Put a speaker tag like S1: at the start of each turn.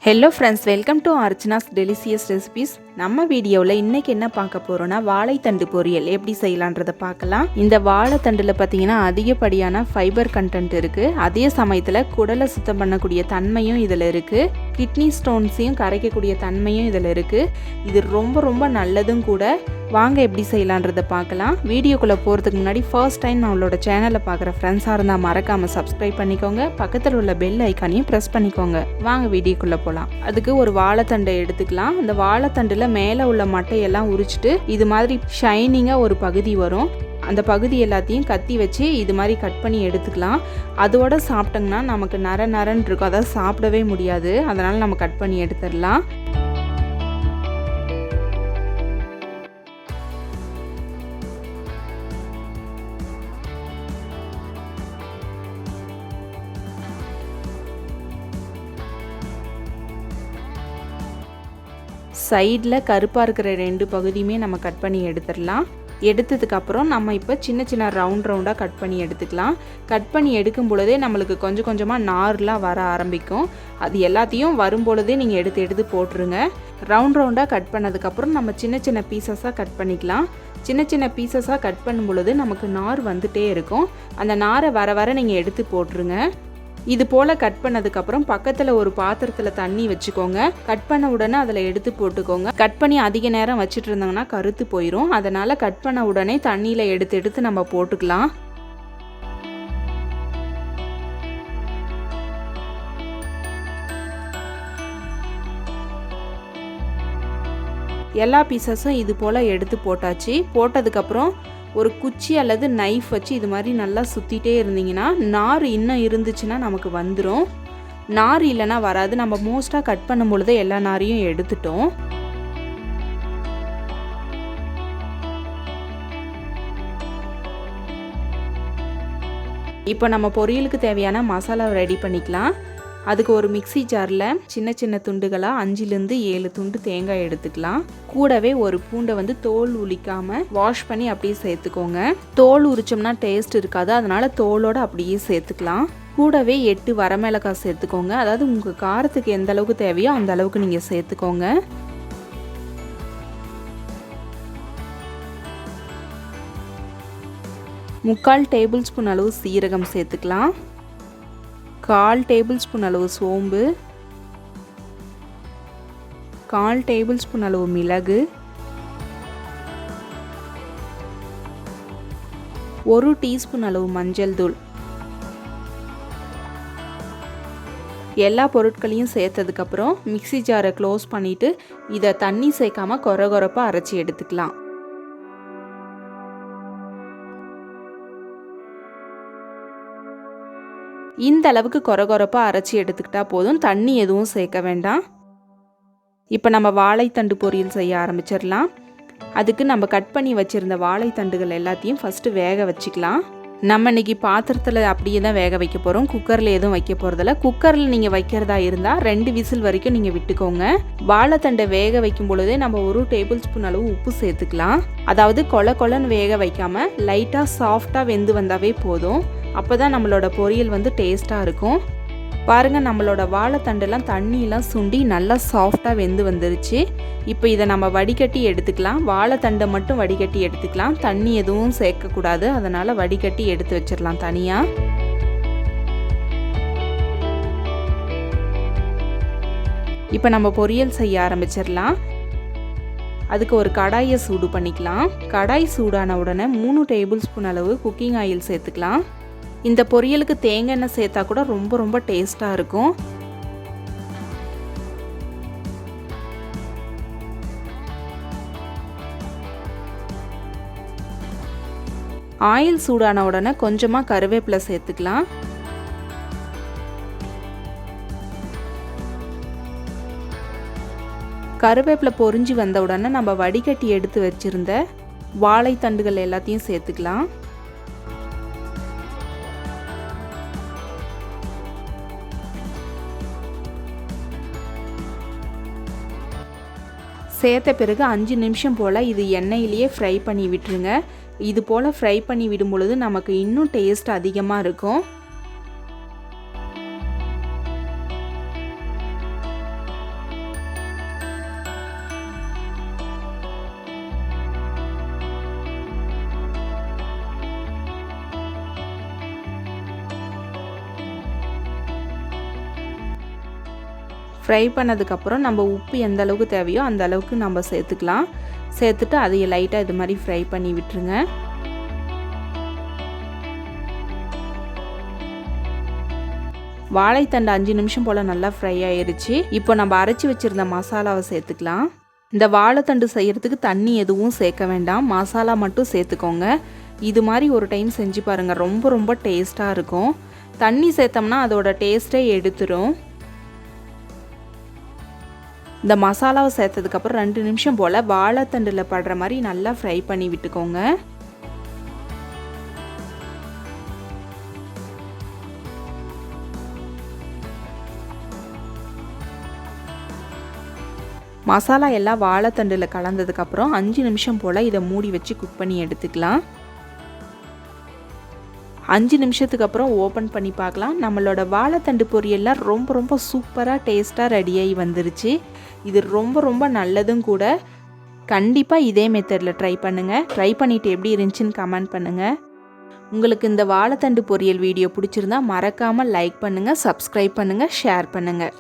S1: Hello friends, welcome to Archana's delicious recipes. நம்ம வீடியோவில் இன்றைக்கி என்ன பார்க்க போகிறோன்னா வாழைத்தண்டு பொரியல் எப்படி செய்யலான்றதை பார்க்கலாம். இந்த வாழைத்தண்டில் பார்த்திங்கன்னா அதிகப்படியான ஃபைபர் கண்டென்ட் இருக்குது. அதே சமயத்தில் குடலை சுத்தம் பண்ணக்கூடிய தன்மையும் இதில் இருக்குது. கிட்னி ஸ்டோன்ஸையும் கரைக்கக்கூடிய தன்மையும் இதில் இருக்குது. இது ரொம்ப ரொம்ப நல்லதும் கூட. வாங்க எப்படி செய்யலான்றதை பார்க்கலாம். வீடியோக்குள்ளே போகிறதுக்கு முன்னாடி ஃபர்ஸ்ட் டைம் நம்மளோட சேனலை பார்க்குற ஃப்ரெண்ட்ஸாக இருந்தால் மறக்காமல் சப்ஸ்கிரைப் பண்ணிக்கோங்க. பக்கத்தில் உள்ள பெல் ஐக்கானையும் ப்ரெஸ் பண்ணிக்கோங்க. வாங்க வீடியோக்குள்ளே போகலாம். அதுக்கு ஒரு வாழைத்தண்டை எடுத்துக்கலாம். அந்த வாழைத்தண்டில் மேலே உள்ள மட்டையெல்லாம் உரிச்சிட்டு இது மாதிரி ஷைனிங்காக ஒரு பகுதி வரும். அந்த பகுதி எல்லாத்தையும் கத்தி வச்சு இது மாதிரி கட் பண்ணி எடுத்துக்கலாம். அதோட சாப்பிட்டோங்கன்னா நமக்கு நரன்னு இருக்கும், அதாவது சாப்பிடவே முடியாது. அதனால் நம்ம கட் பண்ணி எடுத்துடலாம். சைடில் கருப்பாக இருக்கிற 2 பகுதியுமே நம்ம கட் பண்ணி எடுத்துடலாம். எடுத்ததுக்கப்புறம் நம்ம இப்போ சின்ன சின்ன ரவுண்டாக கட் பண்ணி எடுத்துக்கலாம். கட் பண்ணி எடுக்கும் பொழுதே நம்மளுக்கு கொஞ்சம் கொஞ்சமாக நார்லாம் வர ஆரம்பிக்கும். அது எல்லாத்தையும் வரும் பொழுதே நீங்கள் எடுத்து போட்டுருங்க. ரவுண்டாக கட் பண்ணதுக்கப்புறம் நம்ம சின்ன சின்ன பீசஸாக கட் பண்ணிக்கலாம். சின்ன சின்ன பீசஸாக கட் பண்ணும் பொழுது நமக்கு நார் வந்துகிட்டே இருக்கும். அந்த நாரை வர நீங்கள் எடுத்து போட்டுருங்க. இது போல் கட் பண்ணதுக்கப்புறம் பக்கத்தில் ஒரு பாத்திரத்தில் தண்ணி வச்சுக்கோங்க. கட் பண்ண உடனே அதில் எடுத்து போட்டுக்கோங்க. கட் பண்ணி அதிக நேரம் வச்சுட்டு இருந்தாங்கன்னா கருத்து போயிடும். அதனால் கட் பண்ண உடனே தண்ணியில் எடுத்து நம்ம போட்டுக்கலாம். எல்லா பீசஸும் இது போல் எடுத்து போட்டாச்சு. போட்டதுக்கப்புறம் ஒரு குச்சி அல்லது நைஃப் வச்சு இது மாதிரி நல்லா சுற்றிட்டே இருந்தீங்கன்னா நார் இன்னும் இருந்துச்சுன்னா நமக்கு வந்துடும். நார் இல்லைன்னா வராது. நம்ம மோஸ்ட்டாக கட் பண்ணும் பொழுது எல்லா நாரையும் எடுத்துட்டோம். இப்போ நம்ம பொரியலுக்கு தேவையான மசாலா ரெடி பண்ணிக்கலாம். அதுக்கு ஒரு மிக்ஸி ஜாரில் சின்ன சின்ன துண்டுகளாக 5-7 துண்டு தேங்காய் எடுத்துக்கலாம். கூடவே ஒரு பூண்டை தோல் உரிக்காமல் வாஷ் பண்ணி அப்படியே சேர்த்துக்கோங்க. தோல் உரிச்சோம்னா டேஸ்ட் இருக்காது, அதனால் தோலோடு அப்படியே சேர்த்துக்கலாம். கூடவே 8 வரமிளகாய் சேர்த்துக்கோங்க. அதாவது உங்கள் காரத்துக்கு எந்த அளவுக்கு தேவையோ அந்த அளவுக்கு நீங்கள் சேர்த்துக்கோங்க. முக்கால் டேபிள் ஸ்பூன் அளவு சீரகம் சேர்த்துக்கலாம். 1/4 டேபிள் ஸ்பூன் அளவு சோம்பு, 1/4 டேபிள் ஸ்பூன் அளவு மிளகு, 1 டீஸ்பூன் அளவு மஞ்சள் தூள். எல்லா பொருட்களையும் சேர்த்ததுக்கப்புறம் மிக்ஸி ஜாரை க்ளோஸ் பண்ணிவிட்டு இதை தண்ணி சேர்க்காமல் கொரகொரப்பாக அரைச்சி எடுத்துக்கலாம். இந்த அளவுக்கு கொரகொரப்பாக அரைச்சி எடுத்துக்கிட்டா போதும், தண்ணி எதுவும் சேர்க்க வேண்டாம். இப்போ நம்ம வாழைத்தண்டு பொரியல் செய்ய ஆரம்பிச்சிடலாம். அதுக்கு நம்ம கட் பண்ணி வச்சுருந்த வாழைத்தண்டுகள் எல்லாத்தையும் ஃபஸ்ட்டு வேக வச்சுக்கலாம். நம்ம இன்றைக்கி பாத்திரத்தில் அப்படியே தான் வேக வைக்க போகிறோம். குக்கரில் எதுவும் வைக்க போகிறதில்ல. குக்கரில் நீங்கள் வைக்கிறதா இருந்தால் 2 விசில் வரைக்கும் நீங்கள் விட்டுக்கோங்க. வாழைத்தண்டை வேக வைக்கும் பொழுதே நம்ம 1 டேபிள் ஸ்பூன் அளவு உப்பு சேர்த்துக்கலாம். அதாவது கொலன்னு வேக வைக்காமல் லைட்டாக சாஃப்டாக வெந்து வந்தாவே போதும். அப்போ தான் நம்மளோட பொரியல் டேஸ்ட்டாக இருக்கும். பாருங்கள், நம்மளோட வாழைத்தண்டெல்லாம் தண்ணியெல்லாம் சுண்டி நல்லா சாஃப்டாக வெந்து வந்துருச்சு. இப்போ இதை நம்ம வடிகட்டி எடுத்துக்கலாம். வாழைத்தண்டை மட்டும் வடிகட்டி எடுத்துக்கலாம். தண்ணி எதுவும் சேர்க்கக்கூடாது, அதனால் வடிகட்டி எடுத்து வச்சிடலாம் தனியாக. இப்போ நம்ம பொரியல் செய்ய ஆரம்பிச்சிடலாம். அதுக்கு ஒரு கடாயை சூடு பண்ணிக்கலாம். கடாய் சூடான உடனே 3 டேபிள் ஸ்பூன் அளவு குக்கிங் ஆயில் சேர்த்துக்கலாம். இந்த பொரியலுக்கு தேங்காய் எண்ணெய் சேர்த்தா கூட ரொம்ப ரொம்ப டேஸ்ட்டாக இருக்கும். ஆயில் சூடான உடனே கொஞ்சமாக கருவேப்பிலை சேர்த்துக்கலாம். கருவேப்பிலை பொரிஞ்சு வந்த உடனே நம்ம வடிகட்டி எடுத்து வச்சுருந்த வாழைத்தண்டுகள் எல்லாத்தையும் சேர்த்துக்கலாம். சேர்த்த பிறகு 5 நிமிஷம் போல் இது எண்ணெயிலேயே ஃப்ரை பண்ணி விட்டுருங்க. இது போல் ஃப்ரை பண்ணி விடும் பொழுது நமக்கு இன்னும் டேஸ்ட் அதிகமாக இருக்கும். ஃப்ரை பண்ணதுக்கப்புறம் நம்ம உப்பு எந்த அளவுக்கு தேவையோ அந்த அளவுக்கு நம்ம சேர்த்துக்கலாம். சேர்த்துட்டு அதையை லைட்டாக இது மாதிரி ஃப்ரை பண்ணி விட்டுருங்க. வாழைத்தண்டு 5 நிமிஷம் போல் நல்லா ஃப்ரை ஆயிடுச்சு. இப்போ நம்ம அரைச்சி வச்சுருந்த மசாலாவை சேர்த்துக்கலாம். இந்த வாழைத்தண்டு செய்கிறதுக்கு தண்ணி எதுவும் சேர்க்க வேண்டாம், மசாலா மட்டும் சேர்த்துக்கோங்க. இது மாதிரி ஒரு டைம் செஞ்சு பாருங்கள், ரொம்ப ரொம்ப டேஸ்ட்டாக இருக்கும். தண்ணி சேர்த்தோம்னா அதோட டேஸ்ட்டே எடுத்துரும். இந்த மசாலாவை சேர்த்ததுக்கப்புறம் 2 நிமிஷம் போல் வாழைத்தண்டில் படுற மாதிரி நல்லா ஃப்ரை பண்ணி விட்டுக்கோங்க. மசாலா எல்லாம் வாழைத்தண்டில் கலந்ததுக்கப்புறம் 5 நிமிஷம் போல் இதை மூடி வச்சு குக் பண்ணி எடுத்துக்கலாம். 5 நிமிஷத்துக்கு அப்புறம் ஓப்பன் பண்ணி பார்க்கலாம். நம்மளோட வாழைத்தண்டு பொரியல்லாம் ரொம்ப ரொம்ப சூப்பராக டேஸ்ட்டாக ரெடியாகி வந்துருச்சு. இது ரொம்ப ரொம்ப நல்லதும் கூட. கண்டிப்பாக இதே மெத்தடில் ட்ரை பண்ணுங்கள். ட்ரை பண்ணிவிட்டு எப்படி இருந்துச்சுன்னு கமெண்ட் பண்ணுங்கள். உங்களுக்கு இந்த வாழைத்தண்டு பொரியல் வீடியோ பிடிச்சிருந்தா மறக்காமல் லைக் பண்ணுங்கள், சப்ஸ்கிரைப் பண்ணுங்கள், ஷேர் பண்ணுங்கள்.